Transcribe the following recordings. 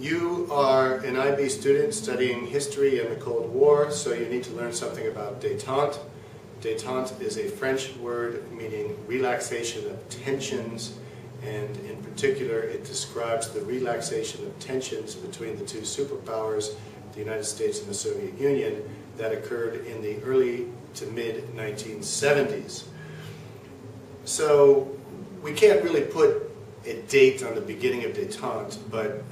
You are an IB student studying history and the Cold War, so you need to learn something about détente. Détente is a French word meaning relaxation of tensions, and in particular it describes the relaxation of tensions between the two superpowers, the United States and the Soviet Union, that occurred in the early to mid-1970s. So we can't really put a date on the beginning of détente, but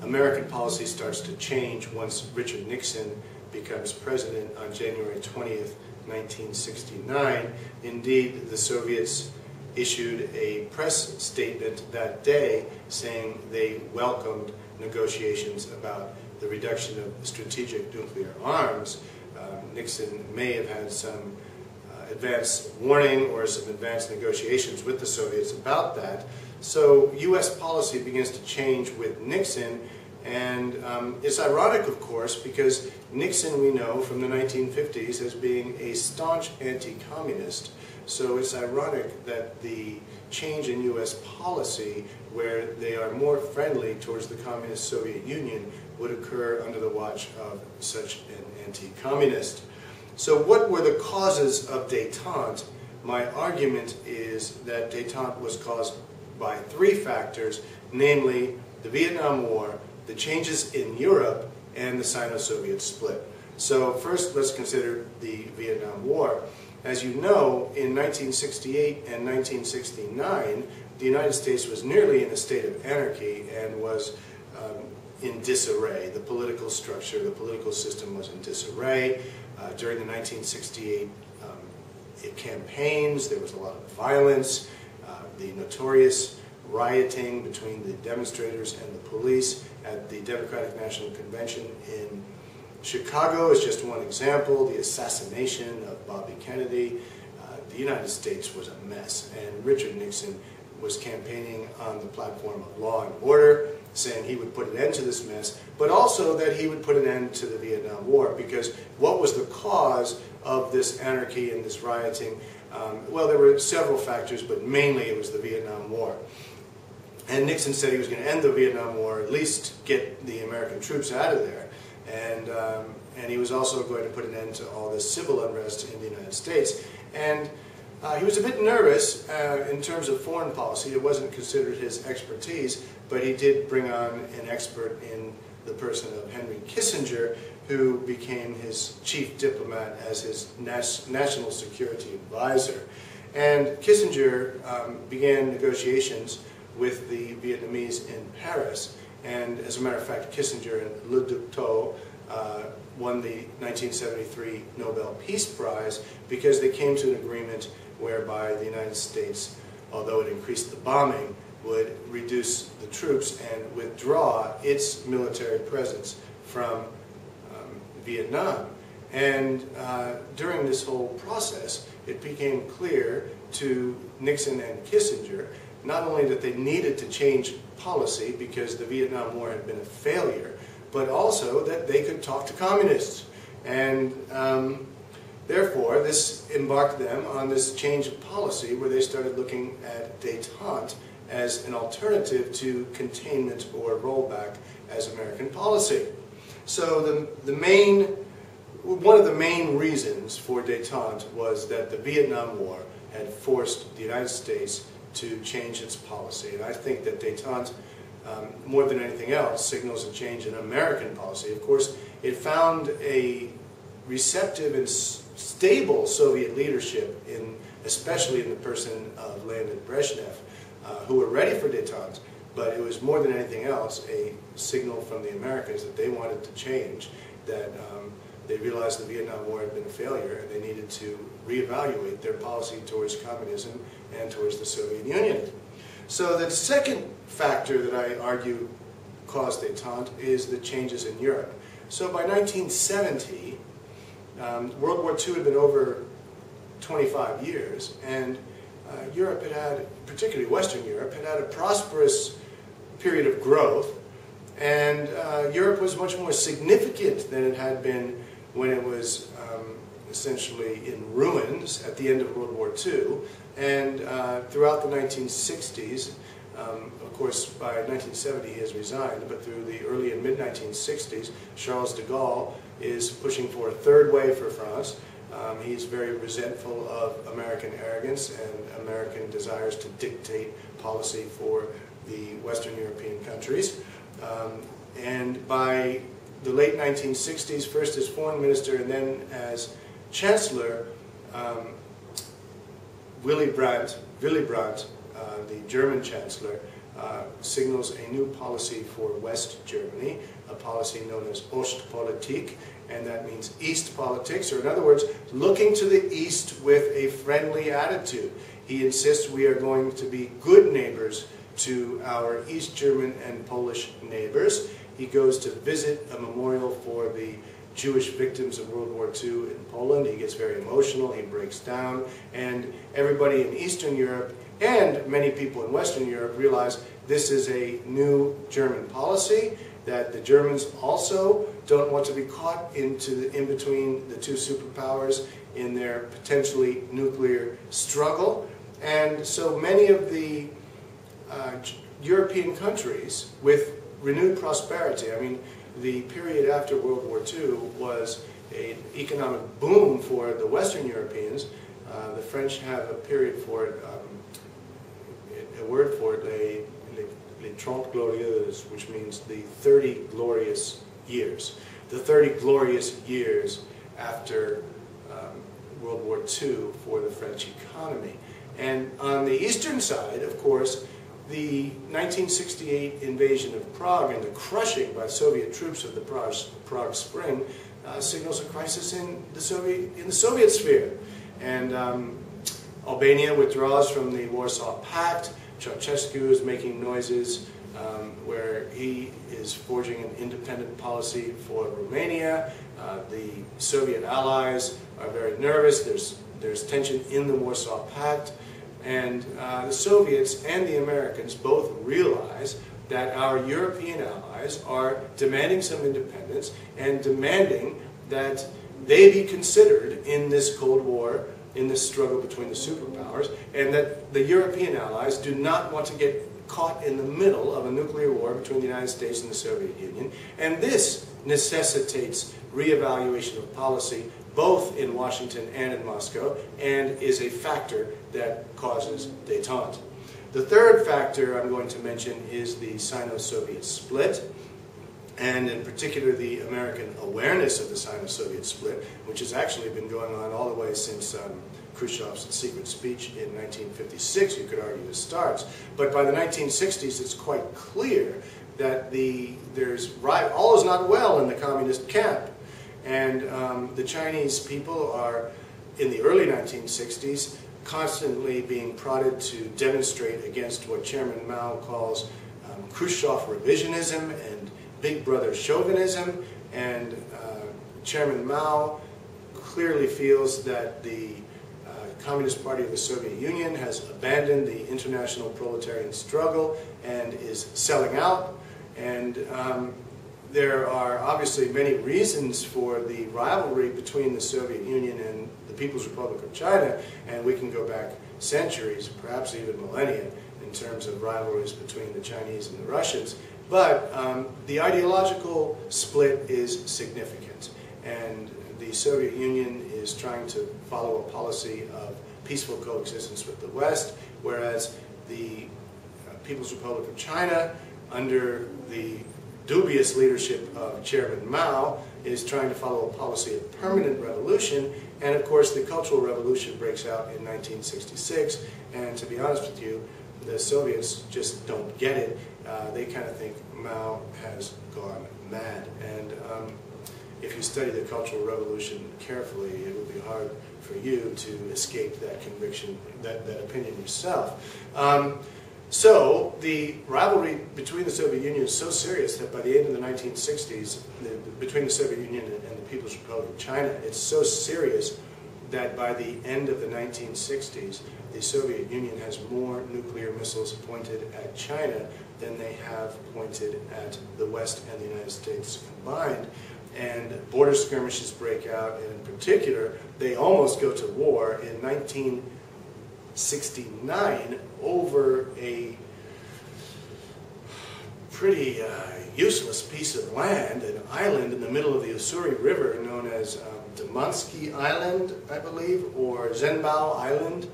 American policy starts to change once Richard Nixon becomes president on January 20th, 1969. Indeed, the Soviets issued a press statement that day saying they welcomed negotiations about the reduction of strategic nuclear arms. Nixon may have had some advance warning or some advanced negotiations with the Soviets about that. So U.S. policy begins to change with Nixon, and it's ironic, of course, because Nixon we know from the 1950s as being a staunch anti-communist. So it's ironic that the change in U.S. policy, where they are more friendly towards the communist Soviet Union, would occur under the watch of such an anti-communist. So what were the causes of détente? My argument is that détente was caused by three factors, namely the Vietnam War, the changes in Europe, and the Sino-Soviet split. So first, let's consider the Vietnam War. As you know, in 1968 and 1969, the United States was nearly in a state of anarchy and was in disarray. The political structure, the political system was in disarray. During the 1968 campaigns, there was a lot of violence. The notorious rioting between the demonstrators and the police at the Democratic National Convention in Chicago is just one example. The assassination of Bobby Kennedy. The United States was a mess, and Richard Nixon was campaigning on the platform of law and order, saying he would put an end to this mess, but also that he would put an end to the Vietnam War, because what was the cause of this anarchy and this rioting? Well, there were several factors, but mainly it was the Vietnam War. And Nixon said he was going to end the Vietnam War, at least get the American troops out of there. And he was also going to put an end to all this civil unrest in the United States. And he was a bit nervous in terms of foreign policy. It wasn't considered his expertise, but he did bring on an expert in the person of Henry Kissinger, who became his chief diplomat as his national security advisor. And Kissinger began negotiations with the Vietnamese in Paris. And as a matter of fact, Kissinger and Le Duc Tho won the 1973 Nobel Peace Prize because they came to an agreement whereby the United States, although it increased the bombing, would reduce the troops and withdraw its military presence from Vietnam. And during this whole process, it became clear to Nixon and Kissinger not only that they needed to change policy because the Vietnam War had been a failure, but also that they could talk to communists. And therefore, this embarked them on this change of policy where they started looking at détente as an alternative to containment or rollback as American policy. So one of the main reasons for détente was that the Vietnam War had forced the United States to change its policy. And I think that détente, more than anything else, signals a change in American policy. Of course, it found a receptive and stable Soviet leadership, especially in the person of Leonid Brezhnev, who were ready for détente, but it was more than anything else a signal from the Americans that they wanted to change, that they realized the Vietnam War had been a failure and they needed to reevaluate their policy towards communism and towards the Soviet Union. So the second factor that I argue caused détente is the changes in Europe. So by 1970, World War II had been over 25 years, and Europe had, particularly Western Europe, had a prosperous period of growth, and Europe was much more significant than it had been when it was essentially in ruins at the end of World War II. And throughout the 1960s, Of course, by 1970 he has resigned, but through the early and mid-1960s, Charles de Gaulle is pushing for a third way for France. He's very resentful of American arrogance and American desires to dictate policy for the Western European countries. And by the late 1960s, first as foreign minister and then as chancellor, Willy Brandt, the German chancellor, signals a new policy for West Germany, a policy known as Ostpolitik, and that means East politics, or in other words, looking to the East with a friendly attitude. He insists we are going to be good neighbors to our East German and Polish neighbors. He goes to visit a memorial for the Jewish victims of World War II in Poland. He gets very emotional, he breaks down, and everybody in Eastern Europe and many people in Western Europe realize this is a new German policy, that the Germans also don't want to be caught in between the two superpowers in their potentially nuclear struggle. And so many of the European countries with renewed prosperity, I mean, the period after World War II was an economic boom for the Western Europeans. The French have a period for it, a word for it, les 30 glorieuses, which means the 30 glorious years. The 30 glorious years after World War II for the French economy. And on the eastern side, of course, the 1968 invasion of Prague and the crushing by Soviet troops of the Prague Spring signals a crisis in the Soviet sphere. And Albania withdraws from the Warsaw Pact. Ceausescu is making noises where he is forging an independent policy for Romania. The Soviet allies are very nervous. There's tension in the Warsaw Pact. And the Soviets and the Americans both realize that our European allies are demanding some independence and demanding that they be considered in this Cold War, in this struggle between the superpowers, and that the European allies do not want to get caught in the middle of a nuclear war between the United States and the Soviet Union. And this necessitates reevaluation of policy both in Washington and in Moscow, and is a factor that causes détente. The third factor I'm going to mention is the Sino-Soviet split, and in particular the American awareness of the Sino-Soviet split, which has actually been going on all the way since Khrushchev's secret speech in 1956, you could argue, it starts. But by the 1960s, it's quite clear that all is not well in the communist camp. And the Chinese people are, in the early 1960s, constantly being prodded to demonstrate against what Chairman Mao calls Khrushchev revisionism and Big Brother chauvinism. And Chairman Mao clearly feels that the Communist Party of the Soviet Union has abandoned the international proletarian struggle and is selling out. And there are obviously many reasons for the rivalry between the Soviet Union and the People's Republic of China, and we can go back centuries, perhaps even millennia, in terms of rivalries between the Chinese and the Russians. But the ideological split is significant, and the Soviet Union is trying to follow a policy of peaceful coexistence with the West, whereas the People's Republic of China, under the dubious leadership of Chairman Mao, is trying to follow a policy of permanent revolution. And of course the Cultural Revolution breaks out in 1966, and to be honest with you, the Soviets just don't get it. They kind of think Mao has gone mad. And if you study the Cultural Revolution carefully, it will be hard for you to escape that conviction, that opinion yourself. So the rivalry between the Soviet Union is so serious that by the end of the 1960s, between the Soviet Union and the People's Republic of China, it's so serious that by the end of the 1960s, the Soviet Union has more nuclear missiles pointed at China than they have pointed at the West and the United States combined. And border skirmishes break out, and in particular, they almost go to war in 1969 over a pretty useless piece of land, an island in the middle of the Ussuri River known as Damansky Island, I believe, or Zhenbao Island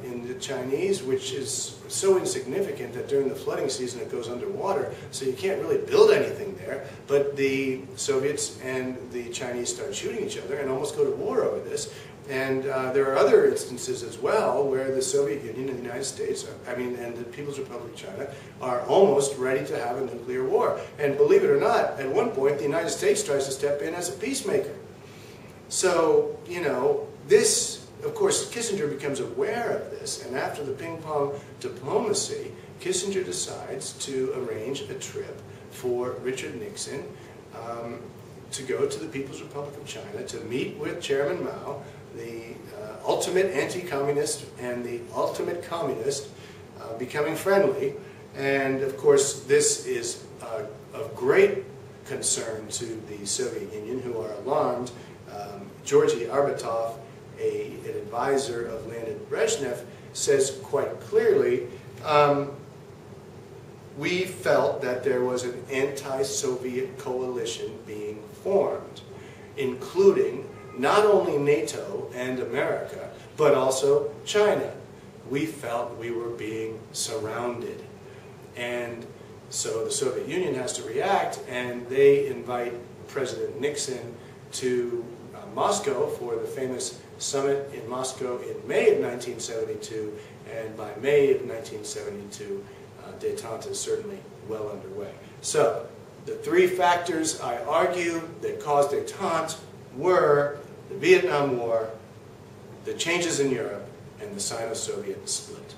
in the Chinese, which is so insignificant that during the flooding season it goes underwater, so you can't really build anything there. But the Soviets and the Chinese start shooting each other and almost go to war over this. And there are other instances as well where the Soviet Union and the United States, and the People's Republic of China, are almost ready to have a nuclear war. And believe it or not, at one point the United States tries to step in as a peacemaker. So, you know, this, of course, Kissinger becomes aware of this, and after the ping-pong diplomacy, Kissinger decides to arrange a trip for Richard Nixon to go to the People's Republic of China to meet with Chairman Mao, the ultimate anti-communist and the ultimate communist, becoming friendly. And of course, this is of great concern to the Soviet Union, who are alarmed. Georgy Arbatov, an advisor of Leonid Brezhnev, says quite clearly, we felt that there was an anti-Soviet coalition being formed, including not only NATO and America, but also China. We felt we were being surrounded. And so the Soviet Union has to react, and they invite President Nixon to Moscow for the famous summit in Moscow in May of 1972, and by May of 1972, Detente is certainly well underway. So, the three factors I argue that caused Detente were the Vietnam War, the changes in Europe, and the Sino-Soviet split.